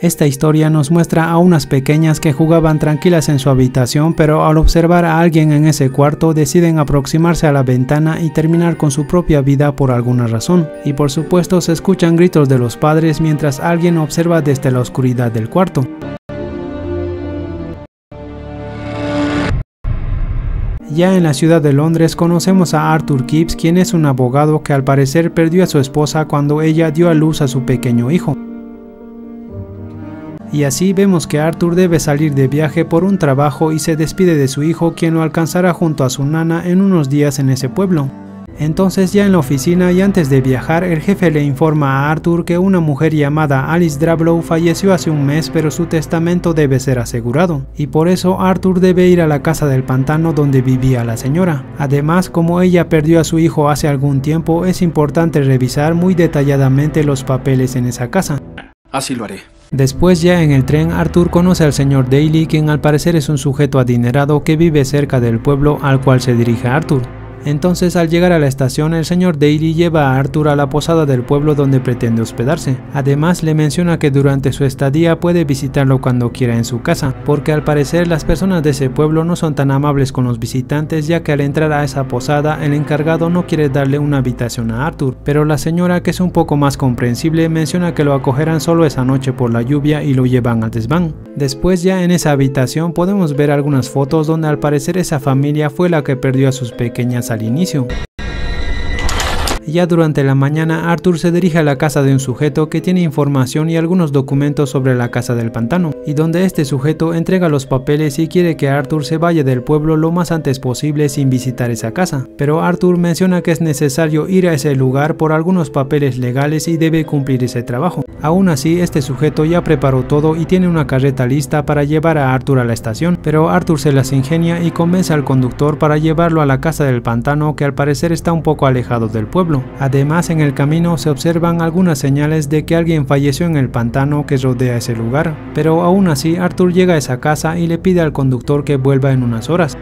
Esta historia nos muestra a unas pequeñas que jugaban tranquilas en su habitación, pero al observar a alguien en ese cuarto deciden aproximarse a la ventana y terminar con su propia vida por alguna razón. Y por supuesto se escuchan gritos de los padres mientras alguien observa desde la oscuridad del cuarto. Ya en la ciudad de Londres conocemos a Arthur Kipps, quien es un abogado que al parecer perdió a su esposa cuando ella dio a luz a su pequeño hijo. Y así vemos que Arthur debe salir de viaje por un trabajo y se despide de su hijo, quien lo alcanzará junto a su nana en unos días en ese pueblo. Entonces ya en la oficina y antes de viajar, el jefe le informa a Arthur que una mujer llamada Alice Drablow falleció hace un mes, pero su testamento debe ser asegurado, y por eso Arthur debe ir a la casa del pantano donde vivía la señora. Además, como ella perdió a su hijo hace algún tiempo, es importante revisar muy detalladamente los papeles en esa casa. Así lo haré. Después ya en el tren, Arthur conoce al señor Daly, quien al parecer es un sujeto adinerado que vive cerca del pueblo al cual se dirige Arthur. Entonces al llegar a la estación, el señor Daly lleva a Arthur a la posada del pueblo donde pretende hospedarse. Además le menciona que durante su estadía puede visitarlo cuando quiera en su casa, porque al parecer las personas de ese pueblo no son tan amables con los visitantes, ya que al entrar a esa posada el encargado no quiere darle una habitación a Arthur, pero la señora, que es un poco más comprensible, menciona que lo acogerán solo esa noche por la lluvia y lo llevan al desván. Después ya en esa habitación podemos ver algunas fotos donde al parecer esa familia fue la que perdió a sus pequeñas al inicio. Ya durante la mañana, Arthur se dirige a la casa de un sujeto que tiene información y algunos documentos sobre la casa del pantano, y donde este sujeto entrega los papeles y quiere que Arthur se vaya del pueblo lo más antes posible sin visitar esa casa. Pero Arthur menciona que es necesario ir a ese lugar por algunos papeles legales y debe cumplir ese trabajo. Aún así, este sujeto ya preparó todo y tiene una carreta lista para llevar a Arthur a la estación, pero Arthur se las ingenia y convence al conductor para llevarlo a la casa del pantano, que al parecer está un poco alejado del pueblo. Además, en el camino se observan algunas señales de que alguien falleció en el pantano que rodea ese lugar, pero aún así Arthur llega a esa casa y le pide al conductor que vuelva en unas horas.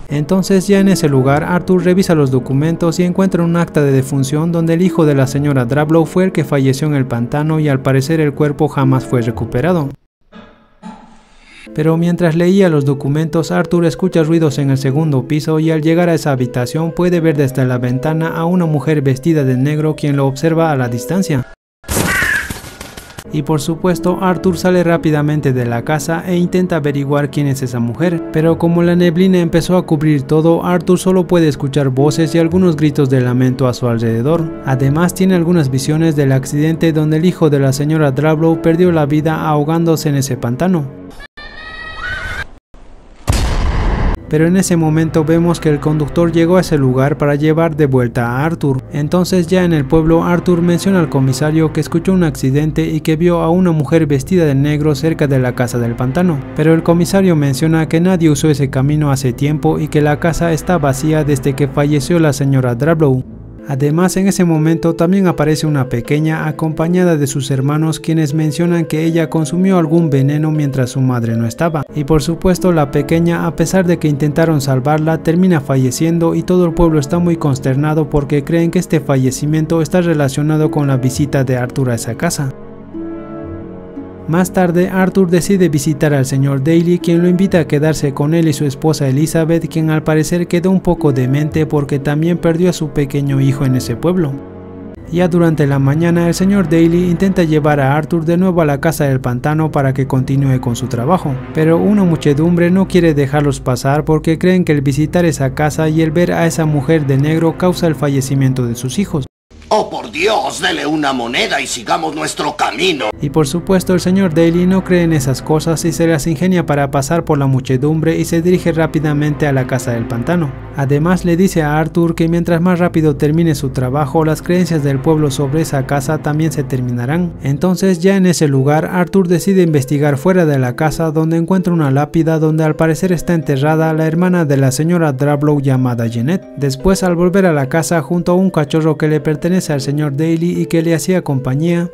Entonces ya en ese lugar, Arthur revisa los documentos y encuentra un acta de defunción donde el hijo de la señora Drablow fue el que falleció en el pantano y al parecer el cuerpo jamás fue recuperado. Pero mientras leía los documentos, Arthur escucha ruidos en el segundo piso y al llegar a esa habitación puede ver desde la ventana a una mujer vestida de negro, quien lo observa a la distancia. Y por supuesto, Arthur sale rápidamente de la casa e intenta averiguar quién es esa mujer, pero como la neblina empezó a cubrir todo, Arthur solo puede escuchar voces y algunos gritos de lamento a su alrededor. Además tiene algunas visiones del accidente donde el hijo de la señora Drablow perdió la vida ahogándose en ese pantano. Pero en ese momento vemos que el conductor llegó a ese lugar para llevar de vuelta a Arthur. Entonces ya en el pueblo, Arthur menciona al comisario que escuchó un accidente y que vio a una mujer vestida de negro cerca de la casa del pantano. Pero el comisario menciona que nadie usó ese camino hace tiempo y que la casa está vacía desde que falleció la señora Drablow. Además, en ese momento también aparece una pequeña acompañada de sus hermanos, quienes mencionan que ella consumió algún veneno mientras su madre no estaba. Y por supuesto la pequeña, a pesar de que intentaron salvarla, termina falleciendo y todo el pueblo está muy consternado porque creen que este fallecimiento está relacionado con la visita de Arthur a esa casa. Más tarde, Arthur decide visitar al señor Daly, quien lo invita a quedarse con él y su esposa Elizabeth, quien al parecer quedó un poco demente porque también perdió a su pequeño hijo en ese pueblo. Ya durante la mañana, el señor Daly intenta llevar a Arthur de nuevo a la casa del pantano para que continúe con su trabajo, pero una muchedumbre no quiere dejarlos pasar porque creen que el visitar esa casa y el ver a esa mujer de negro causa el fallecimiento de sus hijos. ¡Oh, por Dios! Dele una moneda y sigamos nuestro camino. Y por supuesto el señor Daly no cree en esas cosas y se las ingenia para pasar por la muchedumbre y se dirige rápidamente a la casa del pantano. Además le dice a Arthur que mientras más rápido termine su trabajo, las creencias del pueblo sobre esa casa también se terminarán. Entonces ya en ese lugar, Arthur decide investigar fuera de la casa, donde encuentra una lápida donde al parecer está enterrada la hermana de la señora Drablow llamada Jeanette. Después, al volver a la casa junto a un cachorro que le pertenece al señor Daly y que le hacía compañía,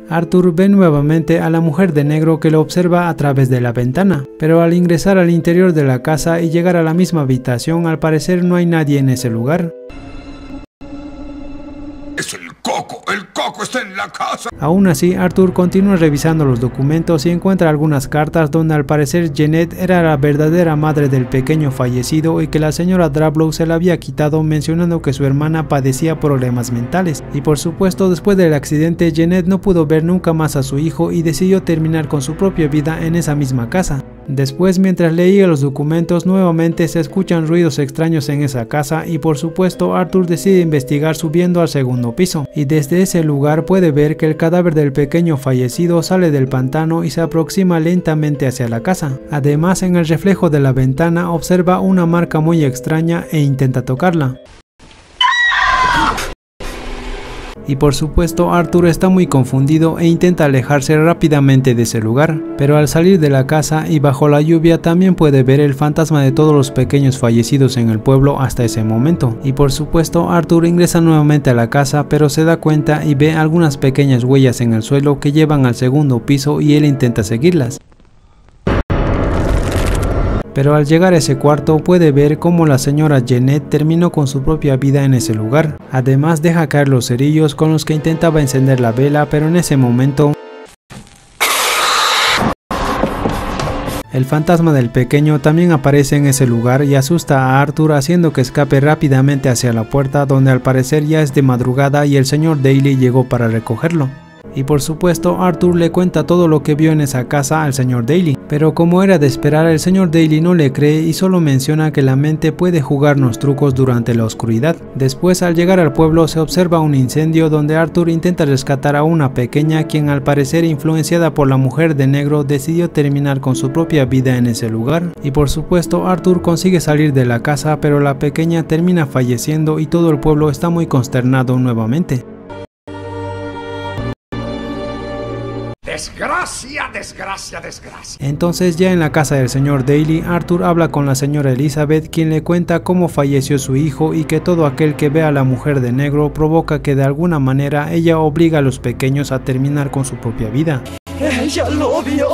Arthur ve nuevamente a la mujer de negro que lo observa a través de la ventana, pero al ingresar al interior de la casa y llegar a la misma habitación, al parecer no hay nadie en ese lugar. ¡Es el coco! ¡El coco! tampoco está en la casa. Aún así, Arthur continúa revisando los documentos y encuentra algunas cartas donde al parecer Jeanette era la verdadera madre del pequeño fallecido y que la señora Drablow se la había quitado, mencionando que su hermana padecía problemas mentales. Y por supuesto, después del accidente, Jeanette no pudo ver nunca más a su hijo y decidió terminar con su propia vida en esa misma casa. Después, mientras leía los documentos, nuevamente se escuchan ruidos extraños en esa casa y por supuesto Arthur decide investigar subiendo al segundo piso, y desde ese lugar puede ver que el cadáver del pequeño fallecido sale del pantano y se aproxima lentamente hacia la casa. Además, en el reflejo de la ventana observa una marca muy extraña e intenta tocarla. Y por supuesto Arthur está muy confundido e intenta alejarse rápidamente de ese lugar, pero al salir de la casa y bajo la lluvia también puede ver el fantasma de todos los pequeños fallecidos en el pueblo hasta ese momento. Y por supuesto Arthur ingresa nuevamente a la casa, pero se da cuenta y ve algunas pequeñas huellas en el suelo que llevan al segundo piso y él intenta seguirlas. Pero al llegar a ese cuarto puede ver cómo la señora Jeanette terminó con su propia vida en ese lugar. Además deja caer los cerillos con los que intentaba encender la vela, pero en ese momento el fantasma del pequeño también aparece en ese lugar y asusta a Arthur, haciendo que escape rápidamente hacia la puerta, donde al parecer ya es de madrugada y el señor Daly llegó para recogerlo. Y por supuesto Arthur le cuenta todo lo que vio en esa casa al señor Daly, pero como era de esperar, el señor Daly no le cree y solo menciona que la mente puede jugarnos trucos durante la oscuridad. Después, al llegar al pueblo, se observa un incendio donde Arthur intenta rescatar a una pequeña, quien al parecer, influenciada por la mujer de negro, decidió terminar con su propia vida en ese lugar. Y por supuesto Arthur consigue salir de la casa, pero la pequeña termina falleciendo y todo el pueblo está muy consternado nuevamente. Desgracia, desgracia, desgracia. Entonces, ya en la casa del señor Daly, Arthur habla con la señora Elizabeth, quien le cuenta cómo falleció su hijo y que todo aquel que ve a la mujer de negro provoca que de alguna manera ella obliga a los pequeños a terminar con su propia vida. Ella lo vio.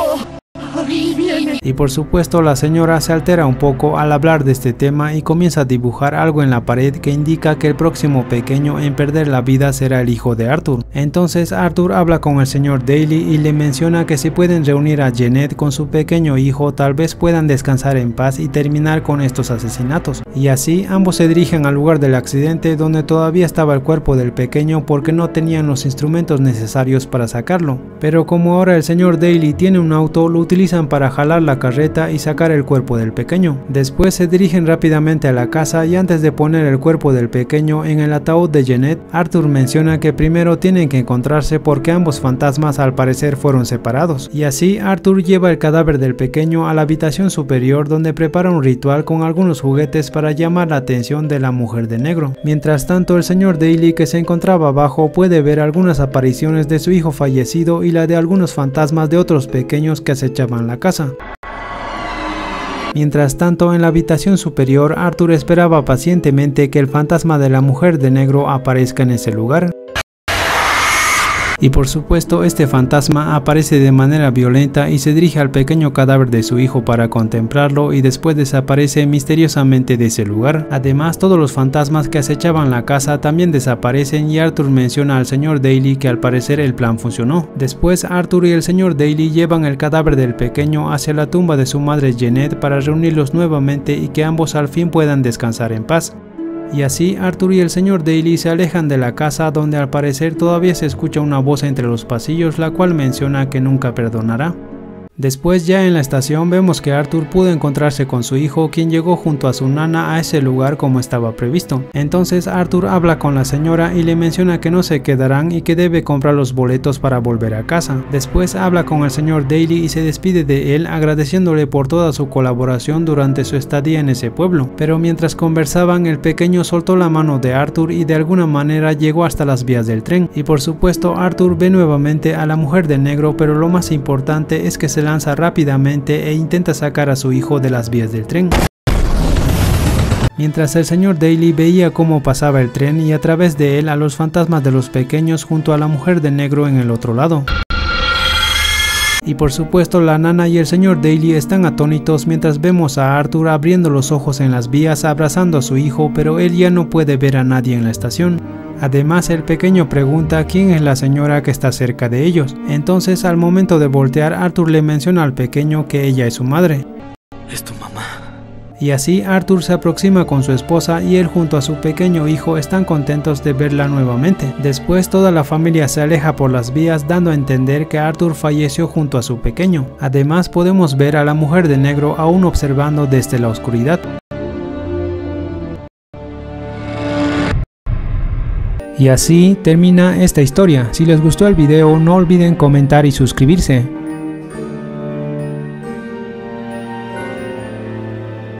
Ahí viene. Y por supuesto la señora se altera un poco al hablar de este tema y comienza a dibujar algo en la pared que indica que el próximo pequeño en perder la vida será el hijo de Arthur. Entonces Arthur habla con el señor Daly y le menciona que si pueden reunir a Jeanette con su pequeño hijo, tal vez puedan descansar en paz y terminar con estos asesinatos. Y así ambos se dirigen al lugar del accidente, donde todavía estaba el cuerpo del pequeño porque no tenían los instrumentos necesarios para sacarlo. Pero como ahora el señor Daly tiene un auto, lo utilizan para jalar la carreta y sacar el cuerpo del pequeño. Después se dirigen rápidamente a la casa y antes de poner el cuerpo del pequeño en el ataúd de Jeanette, Arthur menciona que primero tienen que encontrarse porque ambos fantasmas al parecer fueron separados. Y así Arthur lleva el cadáver del pequeño a la habitación superior, donde prepara un ritual con algunos juguetes para llamar la atención de la mujer de negro. Mientras tanto, el señor Daly, que se encontraba abajo, puede ver algunas apariciones de su hijo fallecido y la de algunos fantasmas de otros pequeños que acechaban la casa. Mientras tanto, en la habitación superior, Arthur esperaba pacientemente que el fantasma de la mujer de negro aparezca en ese lugar. Y por supuesto este fantasma aparece de manera violenta y se dirige al pequeño cadáver de su hijo para contemplarlo, y después desaparece misteriosamente de ese lugar. Además, todos los fantasmas que acechaban la casa también desaparecen y Arthur menciona al señor Daly que al parecer el plan funcionó. Después Arthur y el señor Daly llevan el cadáver del pequeño hacia la tumba de su madre Jeanette para reunirlos nuevamente y que ambos al fin puedan descansar en paz. Y así Arthur y el señor Daly se alejan de la casa, donde al parecer todavía se escucha una voz entre los pasillos, la cual menciona que nunca perdonará. Después, ya en la estación, vemos que Arthur pudo encontrarse con su hijo, quien llegó junto a su nana a ese lugar como estaba previsto. Entonces Arthur habla con la señora y le menciona que no se quedarán y que debe comprar los boletos para volver a casa. Después habla con el señor Daly y se despide de él, agradeciéndole por toda su colaboración durante su estadía en ese pueblo. Pero mientras conversaban, el pequeño soltó la mano de Arthur y de alguna manera llegó hasta las vías del tren. Y por supuesto Arthur ve nuevamente a la mujer de negro, pero lo más importante es que se lanza rápidamente e intenta sacar a su hijo de las vías del tren. Mientras el señor Daly veía cómo pasaba el tren y a través de él a los fantasmas de los pequeños junto a la mujer de negro en el otro lado. Y por supuesto la nana y el señor Daly están atónitos mientras vemos a Arthur abriendo los ojos en las vías abrazando a su hijo, pero él ya no puede ver a nadie en la estación. Además el pequeño pregunta quién es la señora que está cerca de ellos. Entonces al momento de voltear, Arthur le menciona al pequeño que ella es su madre. Es tu mamá. Y así Arthur se aproxima con su esposa y él junto a su pequeño hijo están contentos de verla nuevamente. Después toda la familia se aleja por las vías dando a entender que Arthur falleció junto a su pequeño. Además podemos ver a la mujer de negro aún observando desde la oscuridad. Y así termina esta historia. Si les gustó el video no olviden comentar y suscribirse.